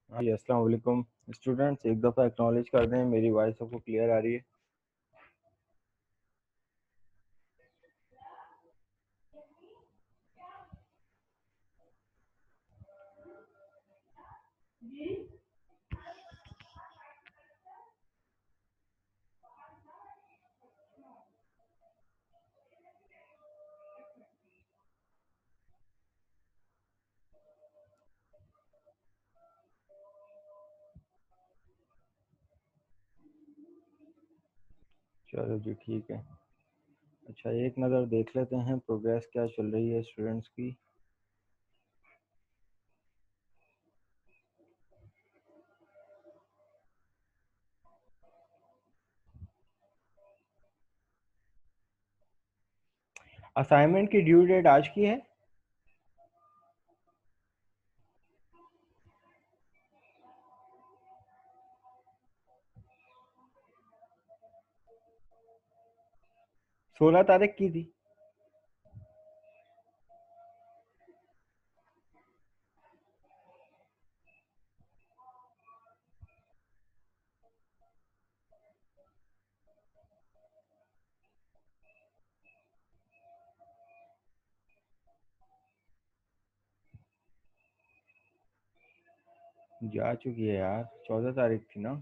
हाँ जी, अस्सलाम वालेकुम स्टूडेंट्स। एक दफ़ा एक्नॉलेज कर दें, मेरी वॉइस सबको क्लियर आ रही है? चलो जी, ठीक है। अच्छा, एक नज़र देख लेते हैं प्रोग्रेस क्या चल रही है स्टूडेंट्स की। असाइनमेंट की ड्यू डेट आज की है? 16 तारीख की थी। जा चुकी है यार, 14 तारीख थी ना।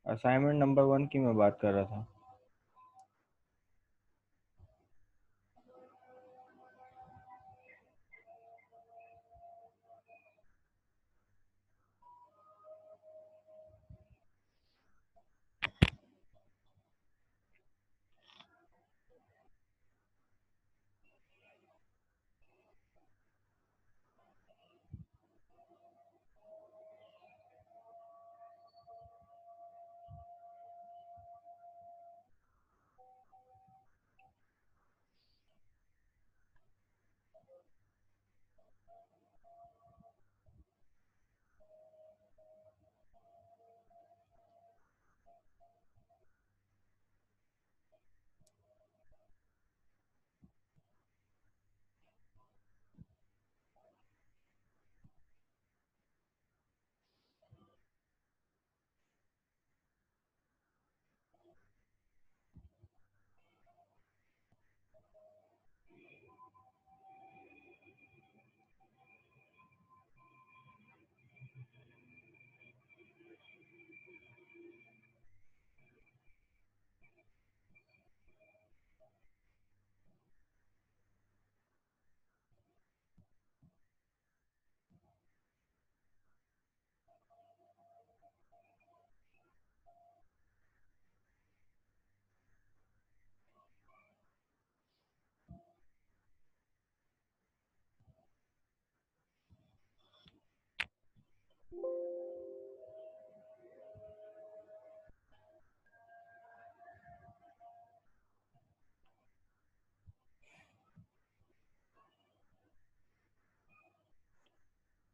असाइनमेंट नंबर 1 की मैं बात कर रहा था।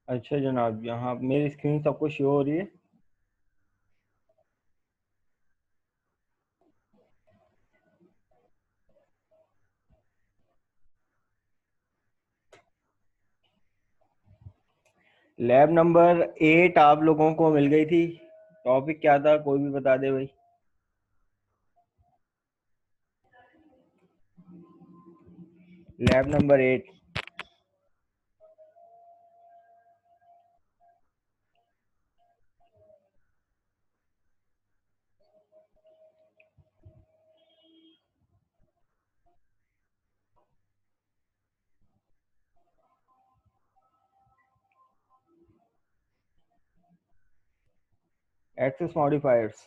अच्छा जनाब, यहाँ मेरी स्क्रीन सबको शो हो रही है? लैब नंबर 8 आप लोगों को मिल गई थी। टॉपिक क्या था, कोई भी बता दे भाई। Lab number 8। Access modifiers.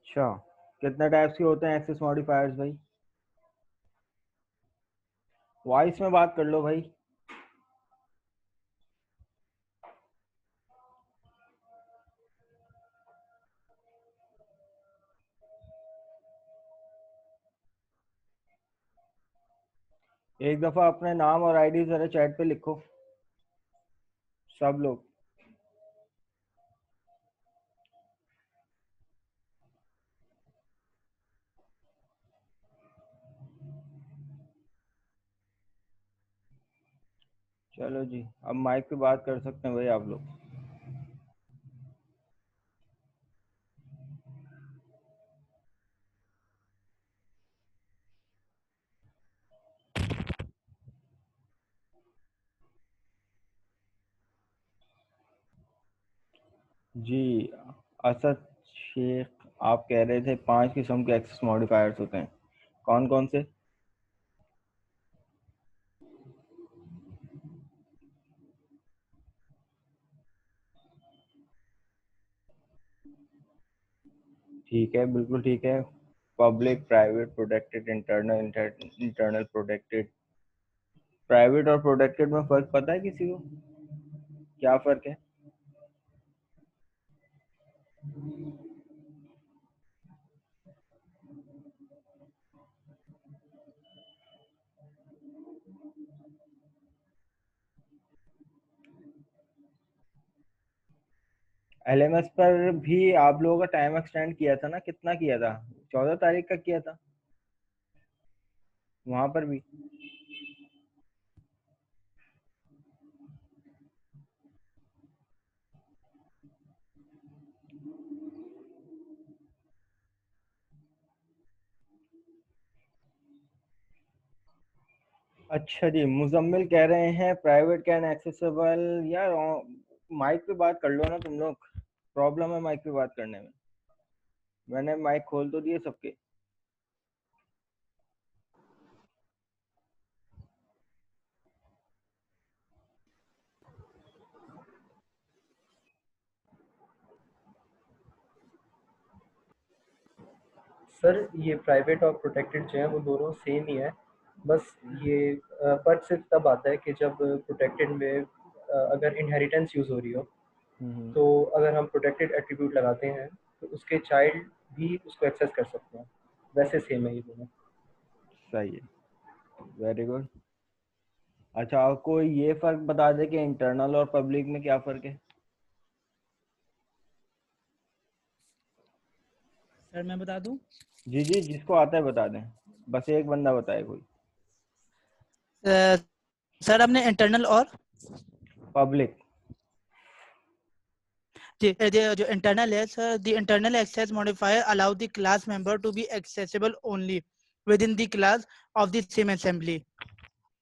अच्छा, कितने टाइप्स के होते हैं एक्सेस मॉडिफायर्स भाई? वॉइस में बात कर लो भाई। एक दफा अपने नाम और आईडी जरा चैट पे लिखो, सब लोग। चलो जी, अब माइक पे बात कर सकते हैं भाई आप लोग। जी, असद शेख, आप कह रहे थे 5 किस्म के एक्सेस मॉडिफायर्स होते हैं, कौन कौन से? ठीक है, बिल्कुल ठीक है। Public, private, protected, internal, internal protected. Private और प्रोटेक्टेड में फर्क पता है किसी को? क्या फर्क है? एलएमएस पर भी आप लोगों का टाइम एक्सटेंड किया था ना, कितना किया था? 14 तारीख का किया था वहां पर भी। अच्छा जी, मुजम्मिल कह रहे हैं प्राइवेट कैन एक्सेसिबल। यार माइक पे बात कर लो ना तुम लोग, प्रॉब्लम है माइक पे बात करने में। मैंने माइक खोल तो दिए सबके। सर ये प्राइवेट और प्रोटेक्टेड जो है वो दोनों सेम ही है। बस ये फर्क सिर्फ तब आता है कि जब प्रोटेक्टेड में अगर इनहेरिटेंस यूज़ हो रही हो, हम्म, तो अगर हम प्रोटेक्टेड एट्रीब्यूट लगाते हैं तो उसके चाइल्ड भी उसको एक्सेस कर सकते हैं। वैसे सेम है ये दोनों। सही है, वेरी गुड। अच्छा, आपको ये फर्क बता दे कि इंटरनल और पब्लिक में क्या फर्क है? सर मैं बता दूं? जी जी, जिसको आता है बता दें, बस एक बंदा बताए कोई। सर हमने इंटरनल और पब्लिक। जो इंटरनल है sir, the internal access modifier allow the class member to be accessible only within the class of the same assembly.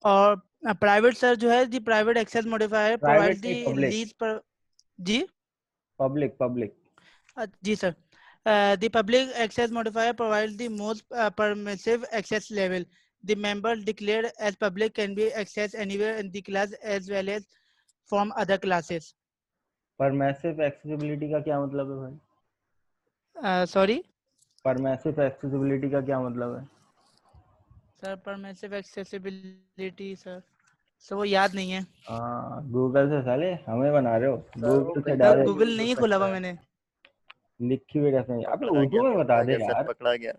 और प्राइवेट सर जो है, the private access modifier provide private नहीं, the public. लीज पर। जी public public. जी sir, the public access modifier provides the most permissive access level. The member declared as public can be accessed anywhere in the class as well as from other classes. Permissive accessibility का क्या मतलब है भाई? Sorry परमेसिव accessibility का क्या मतलब है? Sir, permissive accessibility sir वो याद नहीं है हाँ, गूगल से साले हमें बना रहे हो, सर वो गूगल से कहीं सर। पे भी डायरेक्ट गूगल यूज़ हो नहीं खोला हुआ सकता है। मैंने। लिखी हुई कैसे नहीं? अबे पकड़ा उर्दू गया, में बता पकड़ा दे गया सर, यार, पकड़ा गया।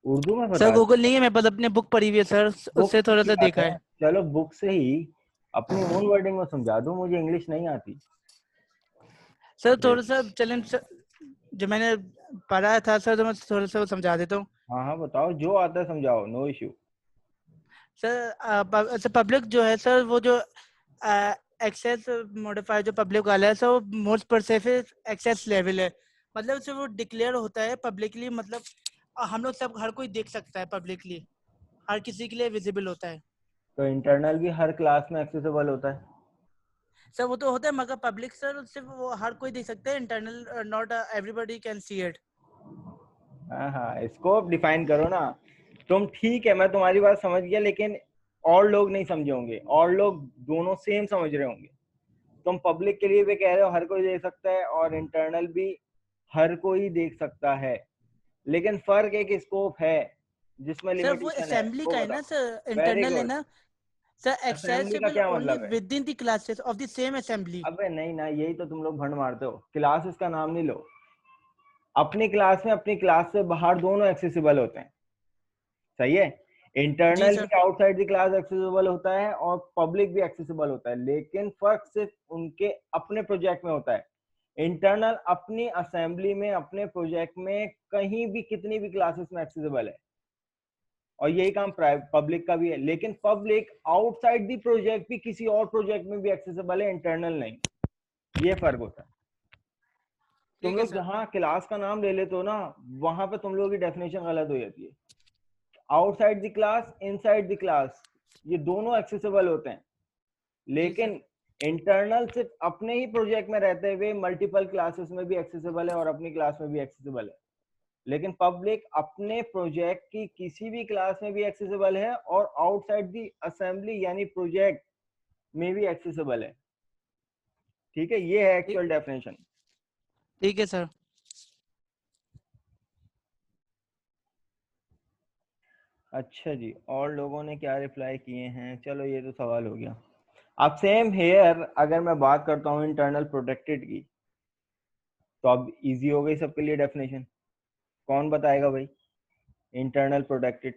उर्दू में सर बता दे। गूगल नहीं है, मेरे पास अपने बुक पढ़ी हुई है सर, बुक उससे थोड़ा की सा बात देखा है, है। चलो बुक से ही अपनी ओन वर्डिंग में समझा दो, मुझे इंग्लिश नहीं आती। सर थोड़ा सा चलें जो मैंने पढ़ा था सर, तो मैं थोड़ा सा वो समझा देता हूँ। हाँ हाँ, बताओ, जो आता है समझाओ, नो इश्यू। सर पब्लिक जो है सर, वो जो एक्सेस मॉडिफायर जो पब्लिक वाला है सर, वो मोस्ट स्पेसिफिक एक्सेस लेवल है। मतलब से वो डिक्लेयर होता है पब्लिकली, मतलब हम लोग सब, हर कोई देख सकता है पब्लिकली, हर किसी के लिए विजिबल होता है। तो इंटरनल भी हर क्लास में एक्सेसिबल होता है? सर वो तो होता है, मगर पब्लिक सर सिर्फ वो हर कोई देख सकता है, internal not everybody can see it. हाँ हाँ, स्कोप डिफाइन करो ना तुम। ठीक है, मैं तुम्हारी बात समझ गया, लेकिन और लोग नहीं समझे होंगे, और लोग दोनों सेम समझ रहे होंगे। तुम पब्लिक के लिए भी कह रहे हो हर कोई देख सकता है, और इंटरनल भी हर कोई देख सकता है, लेकिन फर्क एक स्कोप है जिसमें सर वो लिमिटेशन है, असेंबली वो का है ना बताओ। सर, वेरी इंटरनल है गुड। ना सर, असेंबली का एक्सेसिबल क्या ओनली मतलब है? With in the classes of the same assembly. अबे नहीं ना, यही तो तुम लोग भंड मारते हो। क्लासेस का नाम नहीं लो। अपनी क्लास में अपनी क्लास से बाहर दोनों एक्सेसिबल होते हैं, सही है। जी इंटरनल भी sir. Outside the class accessible होता है और पब्लिक भी एक्सेसिबल होता है, लेकिन फर्क सिर्फ उनके अपने प्रोजेक्ट में होता है। इंटरनल अपनी असेंबली में, अपने प्रोजेक्ट में कहीं भी कितनी भी क्लासेस में एक्सेसिबल है। और यही काम पब्लिक का भी है, लेकिन पब्लिक आउटसाइड दी प्रोजेक्ट भी किसी और प्रोजेक्ट में भी एक्सेसिबल है, इंटरनल नहीं। ये फर्क होता है। तुम ठीक है लोग सर। जहाँ क्लास का नाम ले लेते हो ना, वहां पे तुम लोगों की डेफिनेशन गलत हो जाती है। Outside the class, inside the class, ये दोनों एक्सेसिबल होते हैं, जी सर। लेकिन इंटरनल सिर्फ अपने ही प्रोजेक्ट में रहते हुए मल्टीपल क्लासेस में भी एक्सेसिबल है और अपनी क्लास में भी एक्सेसिबल है। लेकिन पब्लिक अपने प्रोजेक्ट की किसी भी क्लास में भी एक्सेसिबल है और आउटसाइड दी असेंबली यानी प्रोजेक्ट में भी एक्सेसिबल है। ठीक है, ये है ठीक। Actual definition. ठीक है सर। अच्छा जी, और लोगों ने क्या रिप्लाई किए हैं? चलो ये तो सवाल हो गया। अब सेम हेयर अगर मैं बात करता हूँ इंटरनल प्रोटेक्टेड की, तो अब इजी हो गई सबके लिए डेफिनेशन। कौन बताएगा भाई इंटरनल प्रोटेक्टेड?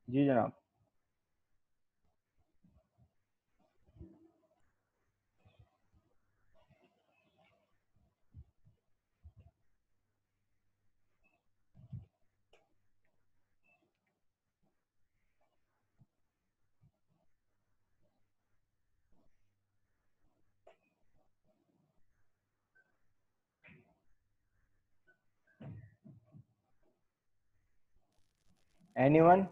जी जनाब। एनीवन?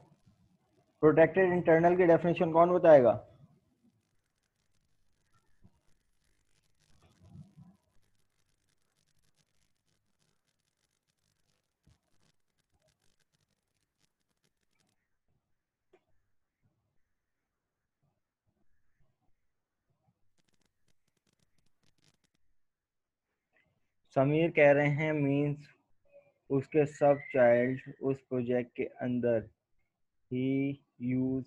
प्रोटेक्टेड इंटरनल की डेफिनेशन कौन बताएगा? समीर कह रहे हैं मींस उसके सब चाइल्ड उस प्रोजेक्ट के अंदर ही यूज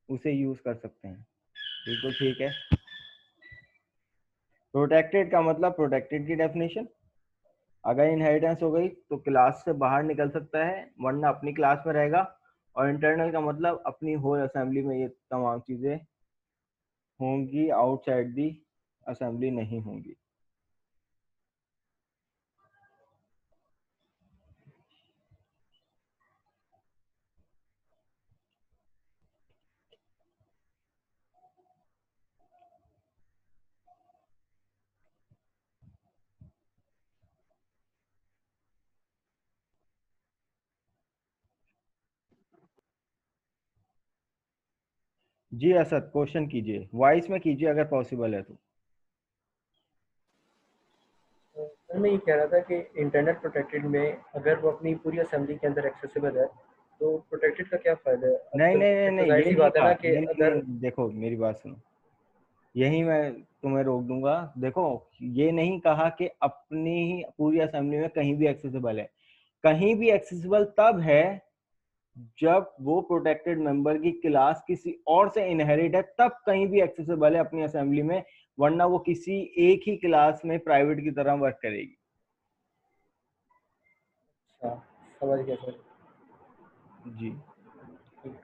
उसे यूज कर सकते हैं। बिल्कुल ठीक है। प्रोटेक्टेड का मतलब प्रोटेक्टेड की डेफिनेशन, अगर इनहेरिटेंस हो गई तो क्लास से बाहर निकल सकता है वरना अपनी क्लास में रहेगा। और इंटरनल का मतलब अपनी होल असेंबली में ये तमाम चीजें होंगी, आउटसाइड दी असेंबली नहीं होंगी। जी असद, क्वेश्चन कीजिए, वॉइस में कीजिए अगर पॉसिबल है तो। सर मैं ये कह रहा था कि इंटरनेट प्रोटेक्टेड में अगर वो अपनी पूरी असेंबली के अंदर एक्सेसिबल है तो प्रोटेक्टेड का क्या फ़ायदा है? अब नहीं फिर नहीं नहीं फिर तो नहीं, ज़ाहिर ये सी नहीं बात है कहा, ना कि नहीं नहीं अगर नहीं, देखो मेरी बात सुनो, यही मैं तुम्हें रोक दूंगा। देखो, ये नहीं कहा कि अपनी ही पूरी असेंबली में कहीं भी एक्सेसिबल है। कहीं भी एक्सेसिबल तब है जब वो प्रोटेक्टेड मेंबर की क्लास किसी और से इनहेरिट है, तब कहीं भी एक्सेसिबल है अपनी असेंबली में, वरना वो किसी एक ही क्लास में प्राइवेट की तरह वर्क करेगी। अच्छा, समझ गया सर। जी। ठीक।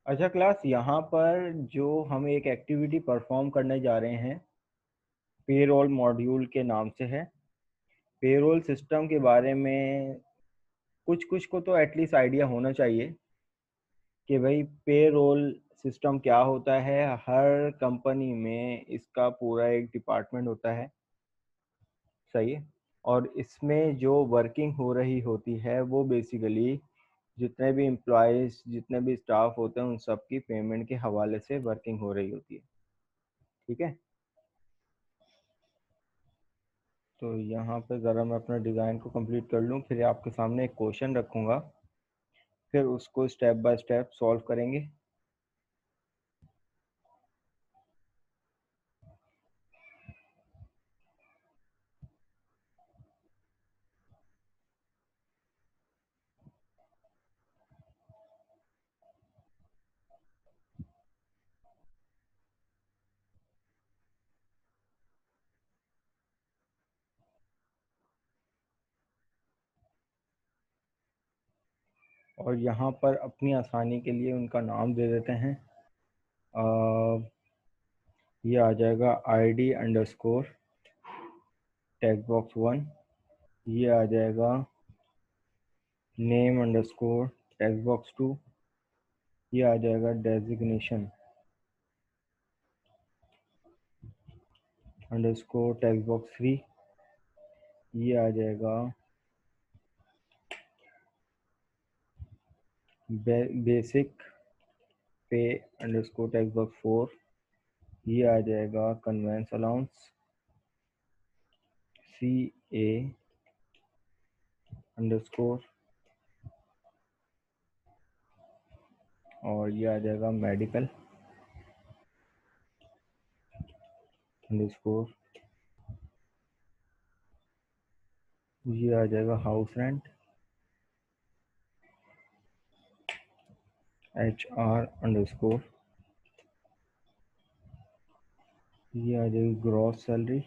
अच्छा क्लास, यहाँ पर जो हम एक एक्टिविटी परफॉर्म करने जा रहे हैं पेरोल मॉड्यूल के नाम से है। पेरोल सिस्टम के बारे में कुछ कुछ को तो एटलीस्ट आइडिया होना चाहिए कि भाई पेरोल सिस्टम क्या होता है। हर कंपनी में इसका पूरा एक डिपार्टमेंट होता है, सही है। और इसमें जो वर्किंग हो रही होती है वो बेसिकली जितने भी एम्प्लॉयज़, जितने भी स्टाफ होते हैं, उन सब की पेमेंट के हवाले से वर्किंग हो रही होती है, ठीक है। तो यहाँ पे ज़रा मैं अपना डिज़ाइन को कंप्लीट कर लूँ, फिर आपके सामने एक क्वेश्चन रखूँगा, फिर उसको स्टेप बाय स्टेप सॉल्व करेंगे। और यहाँ पर अपनी आसानी के लिए उनका नाम दे देते हैं। ये आ जाएगा ID अंडरस्कोर टेक्स्ट बॉक्स 1। ये आ जाएगा नेम अंडरस्कोर टेक्स्ट बॉक्स 2। ये आ जाएगा डेजिग्नेशन अंडरस्कोर टेक्स्ट बॉक्स 3। ये आ जाएगा बेसिक पे अंडरस्कोर टेक्स्ट बॉक्स 4। ये आ जाएगा कन्वेंस अलाउंस CA अंडरस्कोर, और ये आ जाएगा मेडिकल अंडरस्कोर। ये आ जाएगा हाउस रेंट HR अंडरस्कोर। ये आ जाएगी ग्रॉस सैलरी।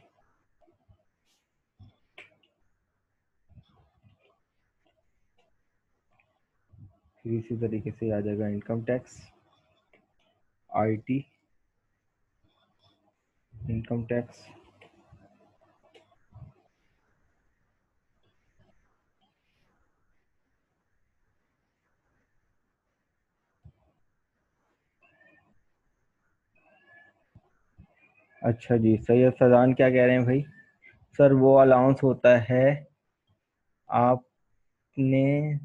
फिर इसी तरीके से आ जाएगा income tax IT income tax. अच्छा जी, सैयद फैजान क्या कह रहे हैं भाई? सर वो अलाउंस होता है, आपने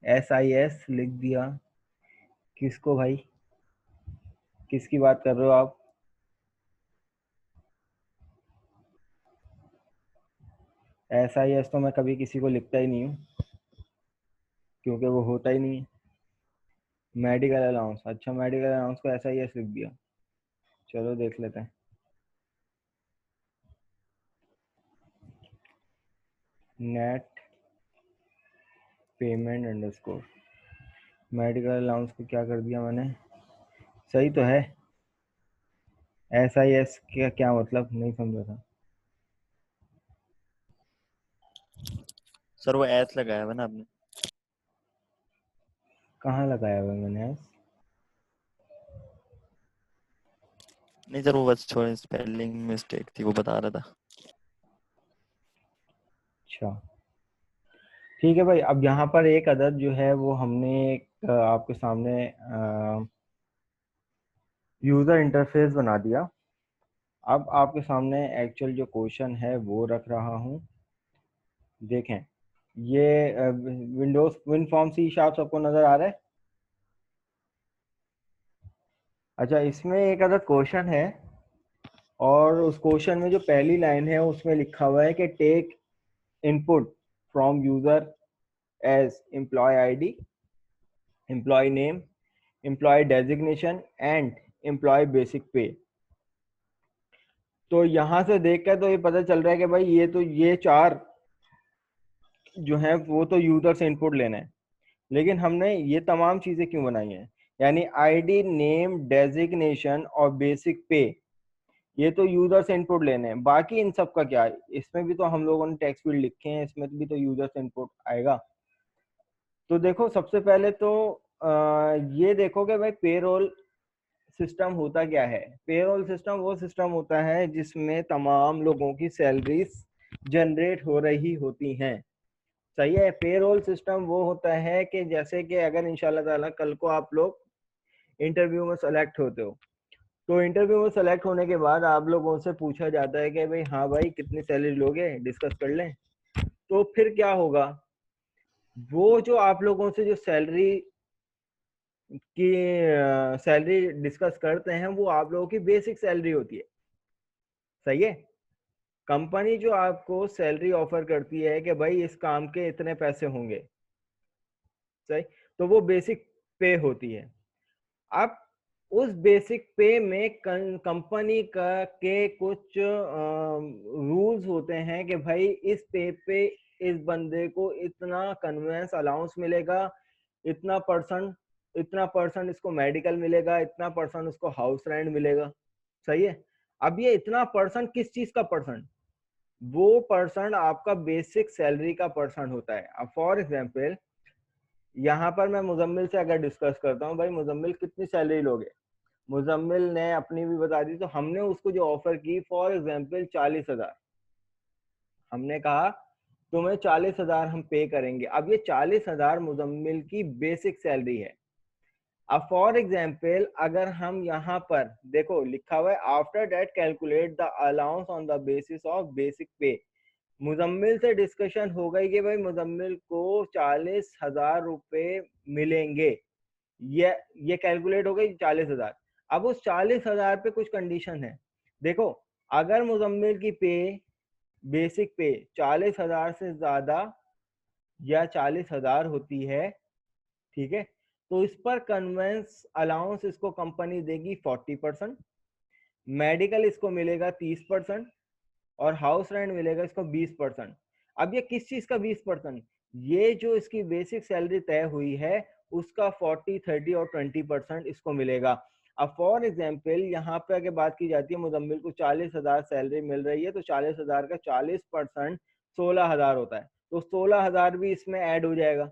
SIS लिख दिया। किसको भाई, किसकी बात कर रहे हो आप? SIS तो मैं कभी किसी को लिखता ही नहीं हूँ, क्योंकि वो होता ही नहीं है। मेडिकल अलाउंस, अच्छा मेडिकल अलाउंस को SIS लिख दिया। चलो देख लेते हैं। Net payment underscore, medical allowance को क्या कर दिया मैंने, सही तो है। SIS का क्या मतलब, नहीं समझा था। सर वो एस लगाया हुआ ना आपने? कहाँ लगाया हुआ है मैंने एस? नहीं सर, वो बस छोड़े, स्पेलिंग मिस्टेक थी, वो बता रहा था। अच्छा ठीक है भाई। अब यहाँ पर एक अदद जो है वो हमने एक आपके सामने यूज़र इंटरफेस बना दिया। अब आपके सामने एक्चुअल जो क्वेश्चन है वो रख रहा हूँ। देखें, ये विंडोज विनफॉर्म सी शार्प सबको नज़र आ रहा है? अच्छा, इसमें एक अदद क्वेश्चन है, और उस क्वेश्चन में जो पहली लाइन है उसमें लिखा हुआ है कि take input from user as employee ID, employee name, employee designation and employee basic pay. तो यहाँ से देख कर तो ये पता चल रहा है कि भाई ये चार जो है वो तो यूजर से इनपुट लेना है, लेकिन हमने ये तमाम चीजें क्यों बनाई हैं? यानी ID, नेम, डेजिग्नेशन और बेसिक पे, ये तो यूजर से इनपुट लेने हैं। बाकी इन सब का क्या है? इसमें भी तो हम लोगों ने टेक्स्ट फील्ड लिखे हैं, इसमें भी तो यूजर से इनपुट आएगा। तो देखो, सबसे पहले तो ये देखोगे भाई पेरोल सिस्टम होता क्या है। पेरोल सिस्टम वो सिस्टम होता है जिसमें तमाम लोगों की सैलरीज जनरेट हो रही होती हैं। सही है। पेरोल सिस्टम वो होता है कि जैसे कि अगर इंशाल्लाह ताला कल को आप लोग इंटरव्यू में सेलेक्ट होते हो, तो इंटरव्यू में सेलेक्ट होने के बाद आप लोगों से पूछा जाता है कि भाई हाँ भाई कितनी सैलरी लोगे, डिस्कस कर लें। तो फिर क्या होगा, वो जो आप लोगों से जो सैलरी डिस्कस करते हैं वो आप लोगों की बेसिक सैलरी होती है। सही है। कंपनी जो आपको सैलरी ऑफर करती है कि भाई इस काम के इतने पैसे होंगे, सही, तो वो बेसिक पे होती है। अब उस बेसिक पे में कंपनी का के कुछ रूल्स होते हैं कि भाई इस पे इस बंदे को इतना कन्वेंस अलाउंस मिलेगा, इतना परसेंट इसको मेडिकल मिलेगा, इतना परसेंट उसको हाउस रेंट मिलेगा। सही है। अब ये इतना परसेंट किस चीज का परसेंट, वो परसेंट आपका बेसिक सैलरी का परसेंट होता है। अब फॉर एग्जांपल यहाँ पर मैं मुजम्मिल से अगर डिस्कस करता हूँ, भाई मुजम्मिल कितनी सैलरी लोगे, मुजम्मिल ने अपनी भी बता दी, तो हमने उसको जो ऑफर की फॉर एग्जांपल 40,000, हमने कहा तुम्हें 40,000 हम पे करेंगे। अब ये 40,000 मुजम्मिल की बेसिक सैलरी है। अब फॉर एग्जाम्पल अगर हम यहाँ पर देखो लिखा हुआ है after that calculate the allowance on the basis of basic पे। मुजम्मिल से डिस्कशन हो गई कि भाई मुजम्मिल को 40,000 रुपए मिलेंगे, ये कैलकुलेट हो गई 40,000। अब उस 40,000 पे कुछ कंडीशन है। देखो अगर मुजम्मिल की पे बेसिक पे 40,000 से ज्यादा या 40,000 होती है, ठीक है, तो इस पर कन्वेंस अलाउंस इसको कंपनी देगी 40%, मेडिकल इसको मिलेगा 30% और हाउस रेंट मिलेगा इसको 20%। अब ये किस चीज का 20%, ये जो इसकी बेसिक सैलरी तय हुई है उसका 40, 30 और 20% इसको मिलेगा। अब फॉर एग्जाम्पल यहाँ पे अगर बात की जाती है मुजम्मिल को 40,000 सैलरी मिल रही है, तो 40,000 का 40% 16,000 होता है, तो 16,000 भी इसमें ऐड हो जाएगा।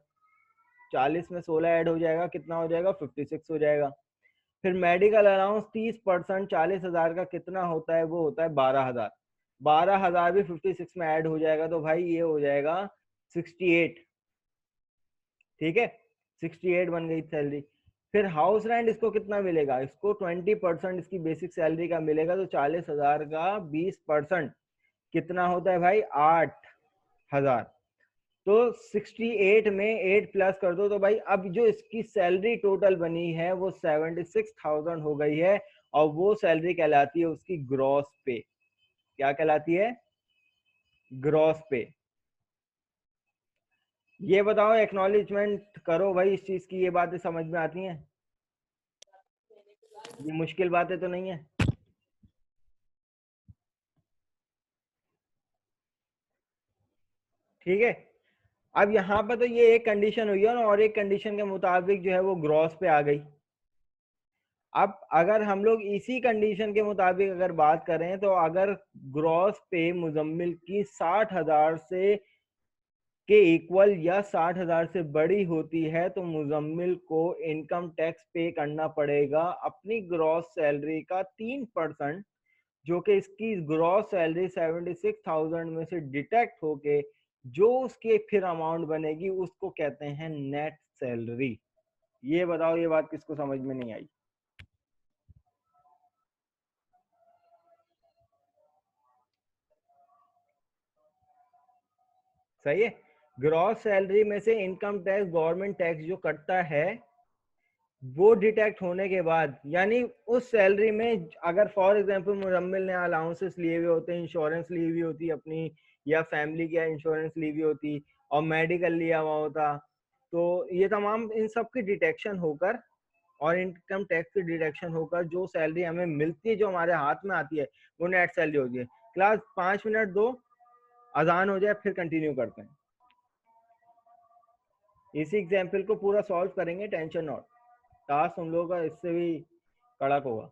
40 में 16 ऐड हो जाएगा, कितना हो जाएगा, 56 हो जाएगा। फिर मेडिकल अलाउंस 30% 40,000 का कितना होता है, वो होता है 12,000। 12,000 भी 56 में ऐड हो जाएगा, तो भाई ये हो जाएगा 68। ठीक है, 68 बन गई सैलरी। फिर हाउस रेंट इसको कितना मिलेगा, इसको 20% इसकी बेसिक सैलरी का मिलेगा, तो 40,000 का 20% कितना होता है भाई, 8,000। तो 68 में 8 प्लस कर दो, तो भाई अब जो इसकी सैलरी टोटल बनी है वो 76,000 हो गई है, और वो सैलरी कहलाती है उसकी ग्रॉस पे। क्या कहलाती है, ग्रॉस पे। ये बताओ, एक्नॉलेजमेंट करो भाई इस चीज की, ये बातें समझ में आती हैं, ये मुश्किल बातें तो नहीं है। ठीक है। अब यहाँ पर तो ये एक कंडीशन हुई है ना, और एक कंडीशन के मुताबिक जो है वो ग्रॉस पे आ गई। अब अगर हम लोग इसी कंडीशन के मुताबिक अगर बात करें, तो अगर ग्रॉस पे मुजम्मिल की 60,000 से के इक्वल या 60,000 से बड़ी होती है, तो मुजम्मिल को इनकम टैक्स पे करना पड़ेगा अपनी ग्रॉस सैलरी का 3%, जो कि इसकी ग्रॉस सैलरी 76,000 में से डिटेक्ट होके जो उसकी फिर अमाउंट बनेगी उसको कहते हैं नेट सैलरी। ये बताओ, ये बात किसको समझ में नहीं आई। सही है। ग्रॉस सैलरी में से इनकम टैक्स, गवर्नमेंट टैक्स जो कटता है, वो डिटेक्ट होने के बाद, यानी उस सैलरी में अगर फॉर एग्जांपल मुजम्मिल ने अलाउंसेस लिए हुए होते, इंश्योरेंस ली हुई होती अपनी, या फैमिली की इंश्योरेंस ली हुई होती, और मेडिकल लिया हुआ होता, तो ये तमाम इन सब की डिटेक्शन होकर और इनकम टैक्स की डिडक्शन होकर जो सैलरी हमें मिलती है, जो हमारे हाथ में आती है, वो नेट सैलरी होती है। क्लास 5 मिनट दो, अजान हो जाए, फिर कंटिन्यू करते हैं। इसी एग्जाम्पल को पूरा सॉल्व करेंगे, टेंशन नॉट। टास्क हम लोगों का इससे भी कड़क होगा।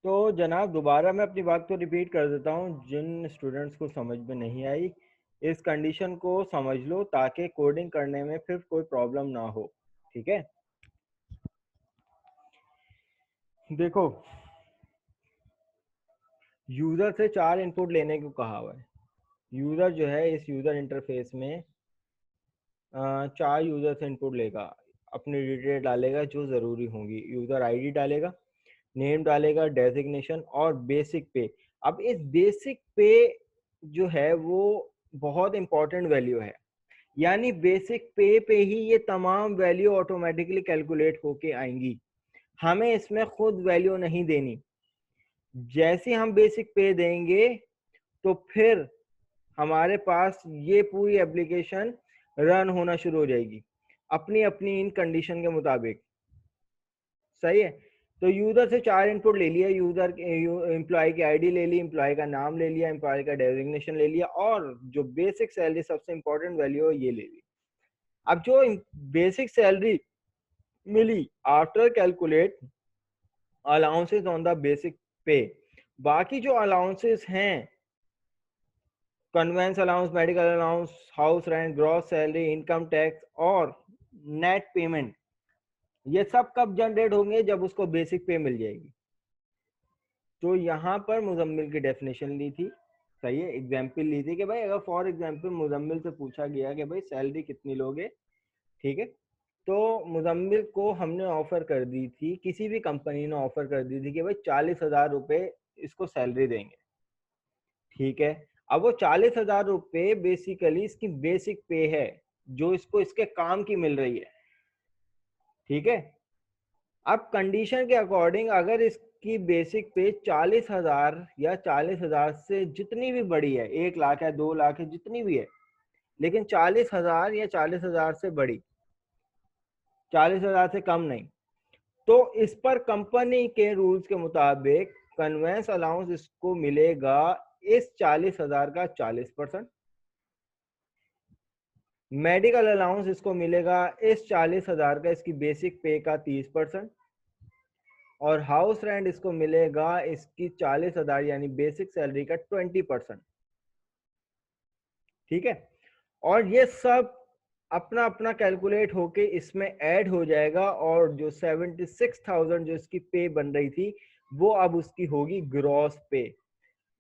तो जनाब दोबारा मैं अपनी बात को रिपीट कर देता हूँ, जिन स्टूडेंट्स को समझ में नहीं आई इस कंडीशन को समझ लो ताकि कोडिंग करने में फिर कोई प्रॉब्लम ना हो। ठीक है, देखो यूजर से 4 इनपुट लेने को कहा हुआ है। यूजर जो है इस यूजर इंटरफेस में 4 यूजर से इनपुट लेगा, अपनी डिटेल डालेगा जो ज़रूरी होंगी। यूजर आईडी डालेगा, नेम डालेगा, डेजिग्नेशन और बेसिक पे। अब इस बेसिक पे जो है वो बहुत इंपॉर्टेंट वैल्यू है, यानी बेसिक पे ही ये तमाम वैल्यू ऑटोमेटिकली कैलकुलेट होके आएंगी, हमें इसमें खुद वैल्यू नहीं देनी। जैसे हम बेसिक पे देंगे तो फिर हमारे पास ये पूरी एप्लीकेशन रन होना शुरू हो जाएगी अपनी अपनी इन कंडीशन के मुताबिक। सही है, तो यूजर से 4 इनपुट ले लिया, यूजर एम्प्लॉय की आईडी ले ली, एम्प्लॉय का नाम ले लिया, एम्प्लॉय का डेजिग्नेशन ले लिया और जो बेसिक सैलरी सबसे इंपॉर्टेंट वैल्यू है ये ले ली। अब जो बेसिक सैलरी मिली after calculate allowances on the basic pay, बाकी जो अलाउंसेस हैं conveyance allowance, medical allowance, house rent, gross salary, income tax और नेट पेमेंट, ये सब कब जनरेट होंगे? जब उसको बेसिक पे मिल जाएगी। तो यहाँ पर मुजम्मिल की डेफिनेशन ली थी, सही है, एग्जाम्पल ली थी कि भाई अगर फॉर एग्जाम्पल मुजम्मिल से पूछा गया कि भाई सैलरी कितनी लोगे, ठीक है, तो मुजम्मिल को हमने ऑफर कर दी थी, किसी भी कंपनी ने ऑफर कर दी थी कि भाई 40,000 रुपये इसको सैलरी देंगे। ठीक है, अब वो 40,000 रुपये बेसिकली इसकी बेसिक पे है जो इसको इसके काम की मिल रही है। ठीक है, अब कंडीशन के अकॉर्डिंग अगर इसकी बेसिक पे 40,000 या 40,000 से जितनी भी बड़ी है, 1 लाख है, 2 लाख है, जितनी भी है, लेकिन 40,000 या 40,000 से बड़ी, 40,000 से कम नहीं, तो इस पर कंपनी के रूल्स के मुताबिक कन्वेंस अलाउंस इसको मिलेगा इस 40,000 का 40%, मेडिकल अलाउंस इसको मिलेगा इस 40,000 का इसकी बेसिक पे का 30%, और हाउस रेंट इसको मिलेगा इसकी 40,000 यानी बेसिक सैलरी का 20%। ठीक है, और ये सब अपना अपना कैलकुलेट होके इसमें ऐड हो जाएगा, और जो 76,000 जो इसकी पे बन रही थी वो अब उसकी होगी gross pay.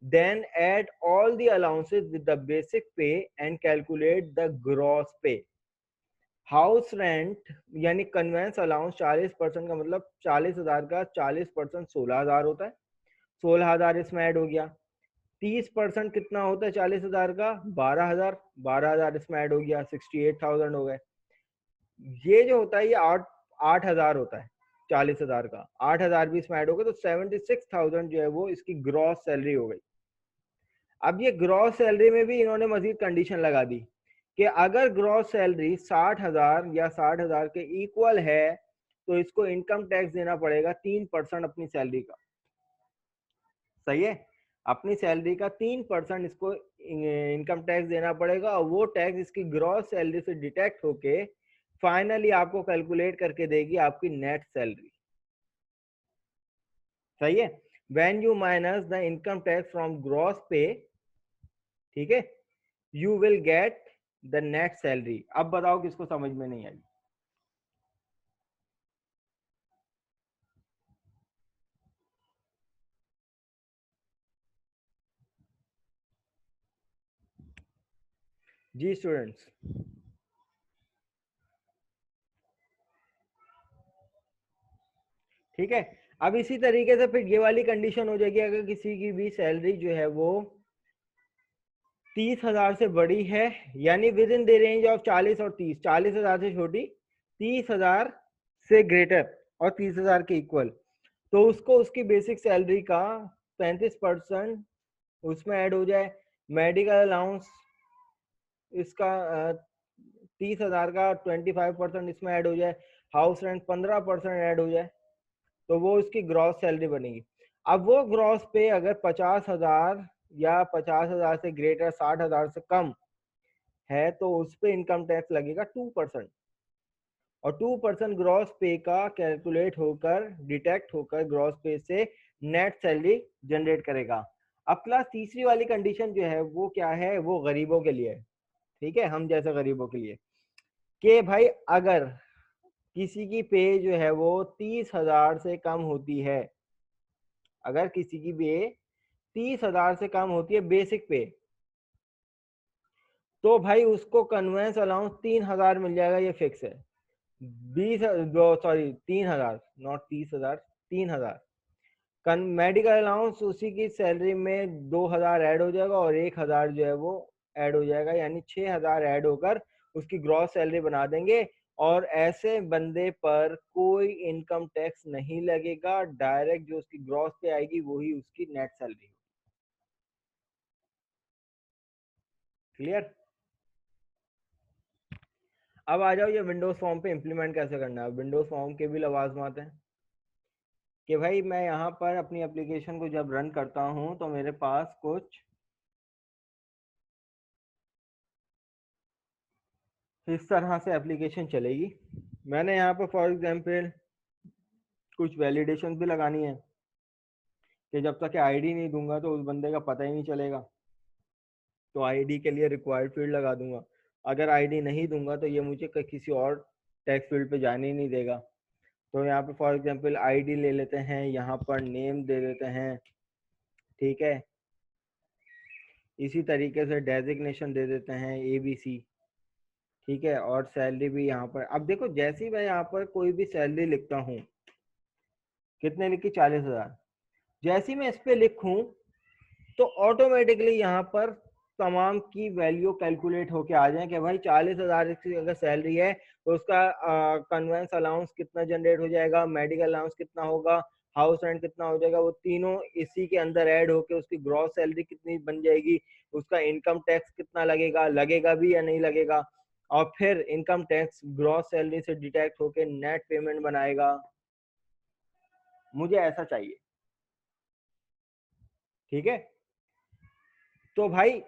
Then add all the allowances with the basic pay and calculate the gross pay. House rent यानी कन्वेंस अलाउंस 40% का मतलब 40,000 का 40% 16,000 होता है, 16,000 इसमें ऐड हो गया। 30% कितना होता है 40,000 का? 12,000, 12,000 इसमें ऐड हो गया, 68,000 हो गए। ये जो होता है ये 8,000 होता है 40,000 का, 8,000 भी इसमें ऐड हो गए, तो 76,000 जो है वो इसकी ग्रॉस सैलरी हो गई। अब ये ग्रॉस सैलरी में भी इन्होंने मजीद कंडीशन लगा दी कि अगर ग्रॉस सैलरी 60,000 या 60,000 के इक्वल है तो इसको इनकम टैक्स देना पड़ेगा 3% अपनी सैलरी का। सही है, अपनी सैलरी का 3% इसको इनकम टैक्स देना पड़ेगा, और वो टैक्स इसकी ग्रॉस सैलरी से डिटेक्ट होके फाइनली आपको कैलकुलेट करके देगी आपकी नेट सैलरी। सही है, when you minus the income tax from gross पे, ठीक है, you will get the net salary. अब बताओ किसको समझ में नहीं आई? जी स्टूडेंट्स, ठीक है, अब इसी तरीके से फिर ये वाली कंडीशन हो जाएगी, अगर किसी की भी सैलरी जो है वो 30,000 से बड़ी है, यानी with in the range of 40 और 30, 40,000 से छोटी, 30,000 से ग्रेटर और 30,000 के इक्वल, तो उसको उसकी बेसिक सैलरी का 35% उसमें ऐड हो जाए, मेडिकल अलाउंस इसका 30,000 का 25% इसमें ऐड हो जाए, हाउस रेंट 15% ऐड हो जाए, तो वो इसकी ग्रॉस सैलरी बनेगी। अब वो ग्रॉस पे अगर 50,000 या 50,000 से ग्रेटर 60,000 से कम है तो उस पे इनकम टैक्स लगेगा 2%। और 2% ग्रॉस पे का कैलकुलेट होकर डिटेक्ट होकर ग्रॉस पे से नेट सैलरी जनरेट करेगा। अब क्लास तीसरी वाली कंडीशन जो है वो क्या है, वो गरीबों के लिए है, ठीक है, हम जैसे गरीबों के लिए, कि भाई अगर किसी की पे जो है वो 30,000 से कम होती है, अगर किसी की पे 30,000 से कम होती है बेसिक पे, तो भाई उसको कन्वेंस अलाउंस 3,000 मिल जाएगा, ये फिक्स है। 3,000 नॉट 30,000, 3,000। मेडिकल अलाउंस उसी की सैलरी में 2,000 ऐड हो जाएगा और 1,000 जो है वो ऐड हो जाएगा, यानी 6,000 ऐड होकर उसकी ग्रॉस सैलरी बना देंगे। और ऐसे बंदे पर कोई इनकम टैक्स नहीं लगेगा, डायरेक्ट जो उसकी ग्रॉस पे आएगी वही उसकी नेट सैलरी। क्लियर? अब आ जाओ ये विंडोज फॉर्म पे इम्प्लीमेंट कैसे करना है। विंडोज फॉर्म के भी लवाजमात हैं कि भाई मैं यहाँ पर अपनी एप्लीकेशन को जब रन करता हूँ तो मेरे पास कुछ इस तरह से एप्लीकेशन चलेगी। मैंने यहाँ पर फॉर एग्जांपल कुछ वैलिडेशन भी लगानी है कि जब तक आईडी नहीं दूंगा तो उस बंदे का पता ही नहीं चलेगा, तो आईडी के लिए रिक्वायर्ड फील्ड लगा दूंगा। अगर आईडी नहीं दूंगा तो ये मुझे किसी और टेक्स्ट फील्ड पे जाने ही नहीं देगा। तो यहाँ पे फॉर एग्जांपल आईडी ले लेते हैं, यहाँ पर नेम दे देते हैं, ठीक है, इसी तरीके से डेजिग्नेशन दे देते हैं ABC, ठीक है, और सैलरी भी यहाँ पर। अब देखो जैसे ही मैं यहाँ पर कोई भी सैलरी लिखता हूँ, कितने लिखी, 40,000, जैसे ही मैं इस पे लिखूं तो ऑटोमेटिकली यहाँ पर तमाम की वैल्यू कैलकुलेट होके आ जाए कि भाई 40,000 की अगर सैलरी है तो उसका कन्वेंस अलाउंस कितना जनरेट हो जाएगा, मेडिकल अलाउंस कितना होगा, हाउस रेंट कितना हो जाएगा, वो तीनों इसी के अंदर ऐड होके उसकी ग्रॉस सैलरी कितनी बन जाएगी, उसका इनकम टैक्स कितना लगेगा, लगेगा भी या नहीं लगेगा, और फिर इनकम टैक्स ग्रॉस सैलरी से डिटेक्ट होके नेट पेमेंट बनाएगा। मुझे ऐसा चाहिए, ठीक है। तो भाई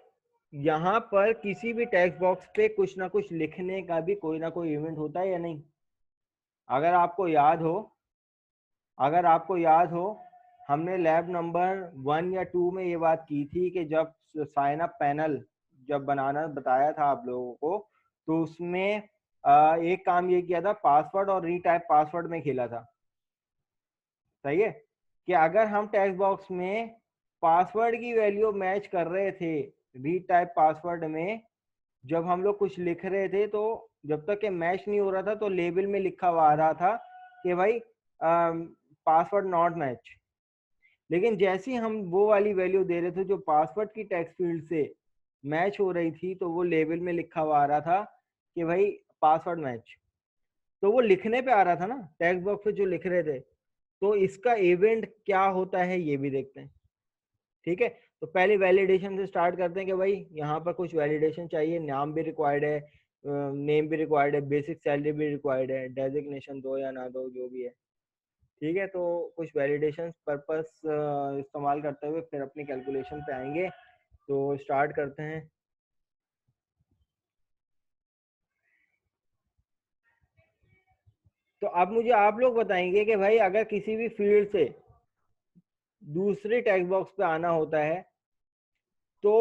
यहाँ पर किसी भी टेक्स्ट बॉक्स पे कुछ ना कुछ लिखने का भी कोई ना कोई इवेंट होता है या नहीं। अगर आपको याद हो हमने लैब नंबर 1 या 2 में ये बात की थी कि जब साइन अप पैनल जब बनाना बताया था आप लोगों को, तो उसमें एक काम ये किया था, पासवर्ड और रीटाइप पासवर्ड में खेला था। सही है कि अगर हम टेक्स्ट बॉक्स में पासवर्ड की वैल्यू मैच कर रहे थे रीटाइप पासवर्ड में, जब हम लोग कुछ लिख रहे थे तो जब तक के मैच नहीं हो रहा था तो लेबल में लिखा हुआ आ रहा था कि भाई पासवर्ड नॉट मैच। लेकिन जैसे ही हम वो वाली वैल्यू दे रहे थे जो पासवर्ड की टेक्स्ट फील्ड से मैच हो रही थी, तो वो लेबल में लिखा हुआ आ रहा था कि भाई पासवर्ड मैच। तो वो लिखने पे आ रहा था ना, टेक्स्ट बॉक्स पे जो लिख रहे थे। तो इसका इवेंट क्या होता है ये भी देखते हैं, ठीक है। तो पहले वैलिडेशन से स्टार्ट करते हैं कि भाई यहाँ पर कुछ वैलिडेशन चाहिए, नाम भी रिक्वायर्ड है, नेम भी रिक्वायर्ड है, बेसिक सैलरी भी रिक्वायर्ड है, डेजिग्नेशन दो या ना दो जो भी है, ठीक है। तो कुछ वैलिडेशन पर्पस इस्तेमाल करते हुए फिर अपनी कैलकुलेशन पे आएंगे। तो स्टार्ट करते हैं। तो अब मुझे आप लोग बताएंगे कि भाई अगर किसी भी फील्ड से दूसरे टेक्स्ट बॉक्स पे आना होता है तो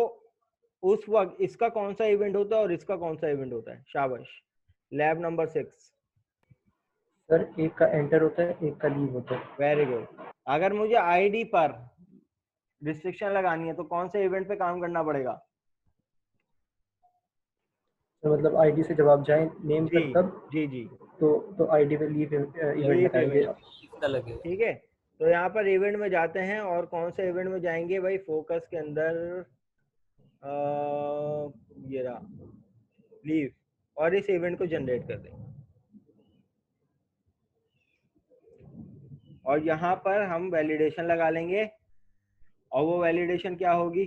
उस वक्त इसका कौन सा इवेंट होता है और इसका कौन सा इवेंट होता है। शाबाश। Lab number 6। सर एक का एंटर होता है, एक का लीव होता है। Very good. अगर मुझे आईडी पर रिस्ट्रिक्शन लगानी है तो कौन से इवेंट पे काम करना पड़ेगा। तो मतलब आईडी से जब आप जाएं नेम जी तक तब जी तो आईडी पे लीव इवेंट लगाएंगे। ठीक है। तो यहाँ पर इवेंट में जाते हैं और कौन से इवेंट में जाएंगे भाई, फोकस के अंदर ये रहा लीव, और इस इवेंट को जनरेट कर देंगे। और यहाँ पर हम वैलिडेशन लगा लेंगे, और वो वैलिडेशन क्या होगी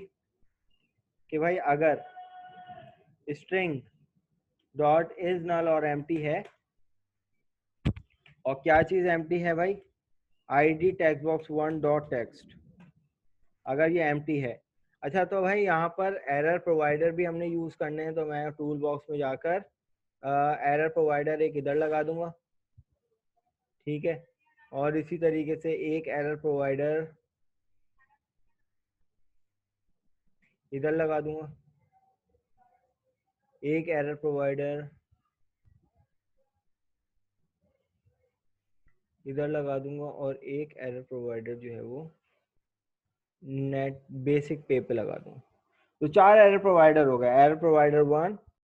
कि भाई अगर स्ट्रिंग डॉट इज नल और एम्प्टी है, और क्या चीज एम्प्टी है भाई, id text box 1 dot text, अगर ये एम्प्टी है। अच्छा तो भाई यहाँ पर एरर प्रोवाइडर भी हमने यूज करने हैं, तो मैं टूल बॉक्स में जाकर एरर प्रोवाइडर एक इधर लगा दूंगा, ठीक है, और इसी तरीके से एक एरर प्रोवाइडर इधर लगा दूंगा, एक एरर प्रोवाइडर इधर लगा दूंगा, और एक एरर प्रोवाइडर जो है वो नेट बेसिक पे लगा दूंगा। तो 4 एरर प्रोवाइडर हो गए, एरर प्रोवाइडर 1,